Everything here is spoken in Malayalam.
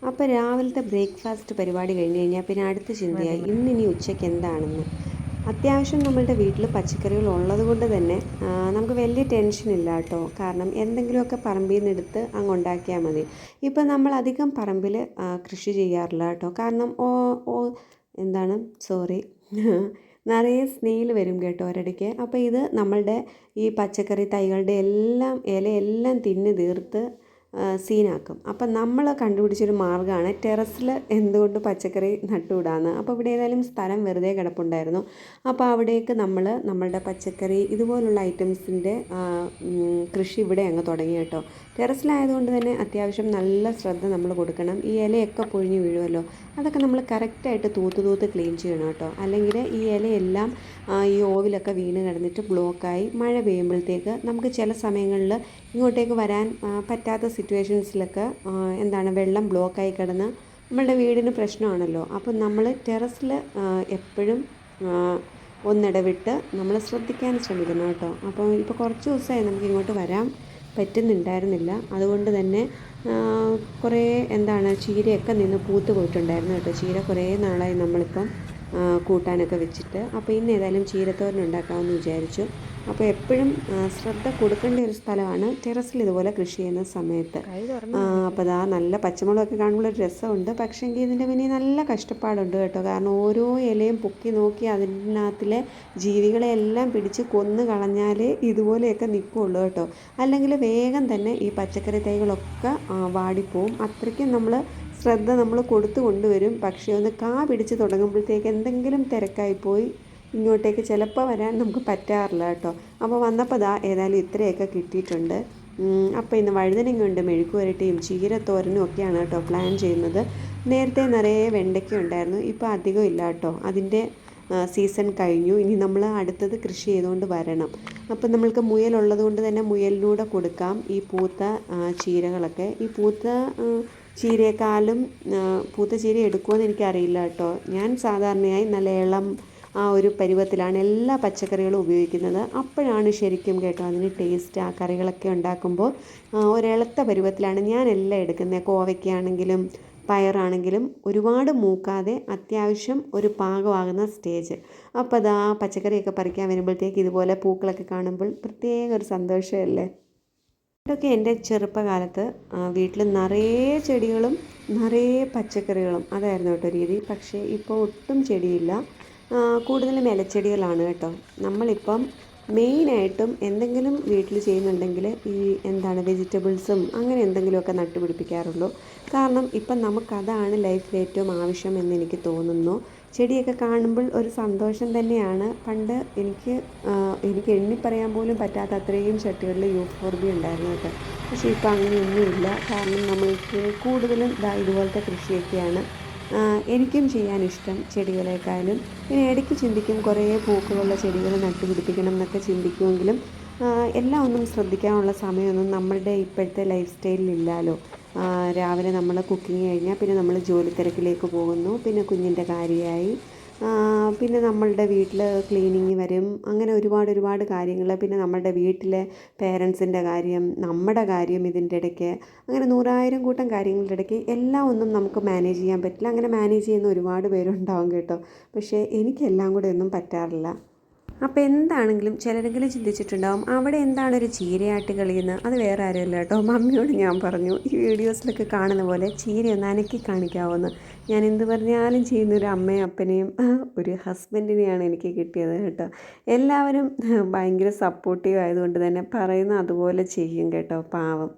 അപ്പോൾ രാവിലത്തെ ബ്രേക്ക്ഫാസ്റ്റ് പരിപാടി കഴിഞ്ഞ് കഴിഞ്ഞാൽ പിന്നെ അടുത്ത ചിന്തയായി ഇന്നിനി ഉച്ചയ്ക്ക് എന്താണെന്ന്. അത്യാവശ്യം നമ്മളുടെ വീട്ടിൽ പച്ചക്കറികൾ ഉള്ളത് കൊണ്ട് തന്നെ നമുക്ക് വലിയ ടെൻഷനില്ല കേട്ടോ. കാരണം എന്തെങ്കിലുമൊക്കെ പറമ്പിൽ നിന്ന് എടുത്ത് അങ്ങ് ഉണ്ടാക്കിയാൽ മതി. ഇപ്പം നമ്മൾ അധികം പറമ്പിൽ കൃഷി ചെയ്യാറില്ല കേട്ടോ. കാരണം എന്താണ് സോറി നിറയെ സ്നെയിൽ വരും കേട്ടോ ഒരിടയ്ക്ക്. അപ്പോൾ ഇത് നമ്മളുടെ ഈ പച്ചക്കറി തൈകളുടെ എല്ലാം ഇലയെല്ലാം തിന്ന് തീർത്ത് സീനാക്കും. അപ്പം നമ്മൾ കണ്ടുപിടിച്ചൊരു മാർഗ്ഗമാണ് ടെറസിൽ എന്തുകൊണ്ട് പച്ചക്കറി നട്ടുവിടാന്ന്. അപ്പോൾ ഇവിടെ ഏതായാലും സ്ഥലം വെറുതെ കിടപ്പുണ്ടായിരുന്നു. അപ്പോൾ അവിടേക്ക് നമ്മളുടെ പച്ചക്കറി ഇതുപോലുള്ള ഐറ്റംസിൻ്റെ കൃഷി ഇവിടെ അങ്ങ് തുടങ്ങി കേട്ടോ. ടെറസിലായതുകൊണ്ട് തന്നെ അത്യാവശ്യം നല്ല ശ്രദ്ധ നമ്മൾ കൊടുക്കണം. ഈ ഇലയൊക്കെ പൊഴിഞ്ഞ് വീഴുമല്ലോ, അതൊക്കെ നമ്മൾ കറക്റ്റായിട്ട് തൂത്ത് ക്ലീൻ ചെയ്യണം കേട്ടോ. അല്ലെങ്കിൽ ഈ ഇലയെല്ലാം ഈ ഓവിലൊക്കെ വീണ് കിടന്നിട്ട് ബ്ലോക്കായി മഴ പെയ്യുമ്പോഴത്തേക്ക് നമുക്ക് ചില സമയങ്ങളിൽ ഇങ്ങോട്ടേക്ക് വരാൻ പറ്റാത്ത സിറ്റുവേഷൻസിലൊക്കെ വെള്ളം ബ്ലോക്കായി കിടന്ന് നമ്മളുടെ വീടിന് പ്രശ്നമാണല്ലോ. അപ്പം നമ്മൾ ടെറസിൽ എപ്പോഴും ഒന്നിടവിട്ട് നമ്മൾ ശ്രദ്ധിക്കാൻ ശ്രമിക്കണം കേട്ടോ. അപ്പോൾ ഇപ്പോൾ കുറച്ച് ദിവസമായി നമുക്ക് ഇങ്ങോട്ട് വരാൻ പറ്റുന്നുണ്ടായിരുന്നില്ല. അതുകൊണ്ട് തന്നെ കുറേ ചീരയൊക്കെ നിന്ന് പൂത്ത് പോയിട്ടുണ്ടായിരുന്നു കേട്ടോ. ചീര കുറേ നാളായി നമ്മളിപ്പം കൂട്ടാനൊക്കെ വെച്ചിട്ട്. അപ്പോൾ ഇന്ന് ഏതായാലും ചീരത്തോരൻ ഉണ്ടാക്കാമെന്ന് വിചാരിച്ചു. അപ്പോൾ എപ്പോഴും ശ്രദ്ധ കൊടുക്കേണ്ട ഒരു സ്ഥലമാണ് ടെറസിൽ ഇതുപോലെ കൃഷി ചെയ്യുന്ന സമയത്ത്. അപ്പോൾ അതാ നല്ല പച്ചമുളകൊക്കെ കാണുമ്പോൾ ഒരു രസമുണ്ട്. പക്ഷേങ്കിൽ ഇതിൻ്റെ പിന്നെ നല്ല കഷ്ടപ്പാടുണ്ട് കേട്ടോ. കാരണം ഓരോ ഇലയും പൊക്കി നോക്കി അതിനകത്തിലെ ജീവികളെയെല്ലാം പിടിച്ച് കൊന്നു കളഞ്ഞാലേ ഇതുപോലെയൊക്കെ നിൽക്കുകയുള്ളൂ കേട്ടോ. അല്ലെങ്കിൽ വേഗം തന്നെ ഈ പച്ചക്കറി തൈകളൊക്കെ വാടിപ്പോവും. അത്രയ്ക്കും ശ്രദ്ധ നമ്മൾ കൊടുത്തു കൊണ്ടുവരും. പക്ഷേ ഒന്ന് കാ പിടിച്ച് തുടങ്ങുമ്പോഴത്തേക്ക് എന്തെങ്കിലും തിരക്കായിപ്പോയി ഇങ്ങോട്ടേക്ക് ചിലപ്പോൾ വരാൻ നമുക്ക് പറ്റാറില്ല കേട്ടോ. അപ്പോൾ വന്നപ്പോൾ ഏതായാലും ഇത്രയൊക്കെ കിട്ടിയിട്ടുണ്ട്. അപ്പോൾ ഇന്ന് വഴുതനങ്ങയുണ്ട്, മെഴുക്ക് പുരട്ടിയും ചീരത്തോരനും ഒക്കെയാണ് കേട്ടോ പ്ലാൻ ചെയ്യുന്നത്. നേരത്തെ നിറയെ വെണ്ടയ്ക്ക ഉണ്ടായിരുന്നു, ഇപ്പോൾ അധികം ഇല്ല കേട്ടോ. അതിൻ്റെ സീസൺ കഴിഞ്ഞു. ഇനി നമ്മൾ അടുത്തത് കൃഷി ചെയ്തുകൊണ്ട് വരണം. അപ്പം നമ്മൾക്ക് മുയലുള്ളത് കൊണ്ട് തന്നെ മുയലിനൂടെ കൊടുക്കാം ഈ പൂത്ത ചീരകളൊക്കെ. ഈ പൂത്ത ചീരയെക്കാളും പൂത്ത ചീര എടുക്കുമെന്ന് എനിക്കറിയില്ല കേട്ടോ. ഞാൻ സാധാരണയായി നല്ല ഇളം ഒരു പരുവത്തിലാണ് എല്ലാ പച്ചക്കറികളും ഉപയോഗിക്കുന്നത്. അപ്പോഴാണ് ശരിക്കും കേട്ടോ അതിന് ടേസ്റ്റ്. ആ കറികളൊക്കെ ഉണ്ടാക്കുമ്പോൾ ഒരിളത്ത പരുവത്തിലാണ് ഞാൻ എല്ലാം എടുക്കുന്നത്. കോവയ്ക്കാണെങ്കിലും പയറാണെങ്കിലും ഒരുപാട് മൂക്കാതെ അത്യാവശ്യം ഒരു പാകമാകുന്ന സ്റ്റേജ്. അപ്പോൾ അതാ പച്ചക്കറിയൊക്കെ പറിക്കാൻ വരുമ്പോഴത്തേക്ക് ഇതുപോലെ പൂക്കളൊക്കെ കാണുമ്പോൾ പ്രത്യേക ഒരു സന്തോഷമല്ലേ. ഇതൊക്കെ എൻ്റെ ചെറുപ്പകാലത്ത് വീട്ടിൽ നിറയെ ചെടികളും നിറയെ പച്ചക്കറികളും അതായിരുന്നു കേട്ടോ രീതി. പക്ഷേ ഇപ്പോൾ ഒട്ടും ചെടിയില്ല, കൂടുതലും ഇലച്ചെടികളാണ് കേട്ടോ. നമ്മളിപ്പം മെയിനായിട്ടും എന്തെങ്കിലും വീട്ടിൽ ചെയ്യുന്നുണ്ടെങ്കിൽ ഈ വെജിറ്റബിൾസും അങ്ങനെ എന്തെങ്കിലുമൊക്കെ നട്ടുപിടിപ്പിക്കാറുള്ളൂ. കാരണം ഇപ്പം നമുക്കതാണ് ലൈഫിൽ ഏറ്റവും ആവശ്യം എന്ന് എനിക്ക് തോന്നുന്നു. ചെടിയൊക്കെ കാണുമ്പോൾ ഒരു സന്തോഷം തന്നെയാണ്. പണ്ട് എനിക്ക് എണ്ണി പറയാൻ പോലും പറ്റാത്ത അത്രയും ചട്ടികളിൽ യൂഫോർബിയ ഉണ്ടായിരുന്നു കേട്ടോ. പക്ഷേ ഇപ്പോൾ അങ്ങനെയൊന്നുമില്ല. കാരണം നമ്മൾക്ക് കൂടുതലും ഇതുപോലത്തെ കൃഷിയൊക്കെയാണ് എനിക്കും ചെയ്യാനിഷ്ടം ചെടികളെക്കാളും. പിന്നെ ഇടയ്ക്ക് ചിന്തിക്കും കുറേ പൂക്കളുള്ള ചെടികൾ നട്ടുപിടിപ്പിക്കണം എന്നൊക്കെ ചിന്തിക്കുമെങ്കിലും എല്ലാം ഒന്നും ശ്രദ്ധിക്കാനുള്ള സമയമൊന്നും നമ്മളുടെ ഇപ്പോഴത്തെ ലൈഫ് സ്റ്റൈലിലില്ലല്ലോ. രാവിലെ നമ്മൾ കുക്കിംഗ് കഴിഞ്ഞാൽ പിന്നെ നമ്മൾ ജോലി തിരക്കിലേക്ക് പോകുന്നു. പിന്നെ കുഞ്ഞിൻ്റെ കാര്യമായി, പിന്നെ നമ്മളുടെ വീട്ടിൽ ക്ലീനിങ് വരും. അങ്ങനെ ഒരുപാട് കാര്യങ്ങൾ. പിന്നെ നമ്മളുടെ വീട്ടിലെ പേരൻസിൻ്റെ കാര്യം, നമ്മുടെ കാര്യം, ഇതിൻ്റെ ഇടയ്ക്ക് അങ്ങനെ 100,000 കൂട്ടം കാര്യങ്ങളുടെ ഇടയ്ക്ക് എല്ലാം ഒന്നും നമുക്ക് മാനേജ് ചെയ്യാൻ പറ്റില്ല. അങ്ങനെ മാനേജ് ചെയ്യുന്ന ഒരുപാട് പേരുണ്ടാവും കേട്ടോ. പക്ഷേ എനിക്കെല്ലാം കൂടെ ഒന്നും പറ്റാറില്ല. അപ്പോൾ എന്താണെങ്കിലും ചിലരെങ്കിലും ചിന്തിച്ചിട്ടുണ്ടാവും അവിടെ എന്താണൊരു ചീരയാട്ടി കളിയെന്ന്. അത് വേറെ ആരുമല്ല കേട്ടോ, മമ്മിയോട് ഞാൻ പറഞ്ഞു ഈ വീഡിയോസിലൊക്കെ കാണുന്ന പോലെ ചീരയൊന്ന് അനക്കി കാണിക്കാവുമെന്ന്. ഞാൻ എന്ത് പറഞ്ഞാലും ചെയ്യുന്നൊരു അമ്മയും അപ്പനെയും ഒരു ഹസ്ബൻഡിനെയാണ് എനിക്ക് കിട്ടിയത് കേട്ടോ. എല്ലാവരും ഭയങ്കര സപ്പോർട്ടീവ് ആയതുകൊണ്ട് തന്നെ പറയുന്ന അതുപോലെ ചെയ്യും കേട്ടോ, പാവം.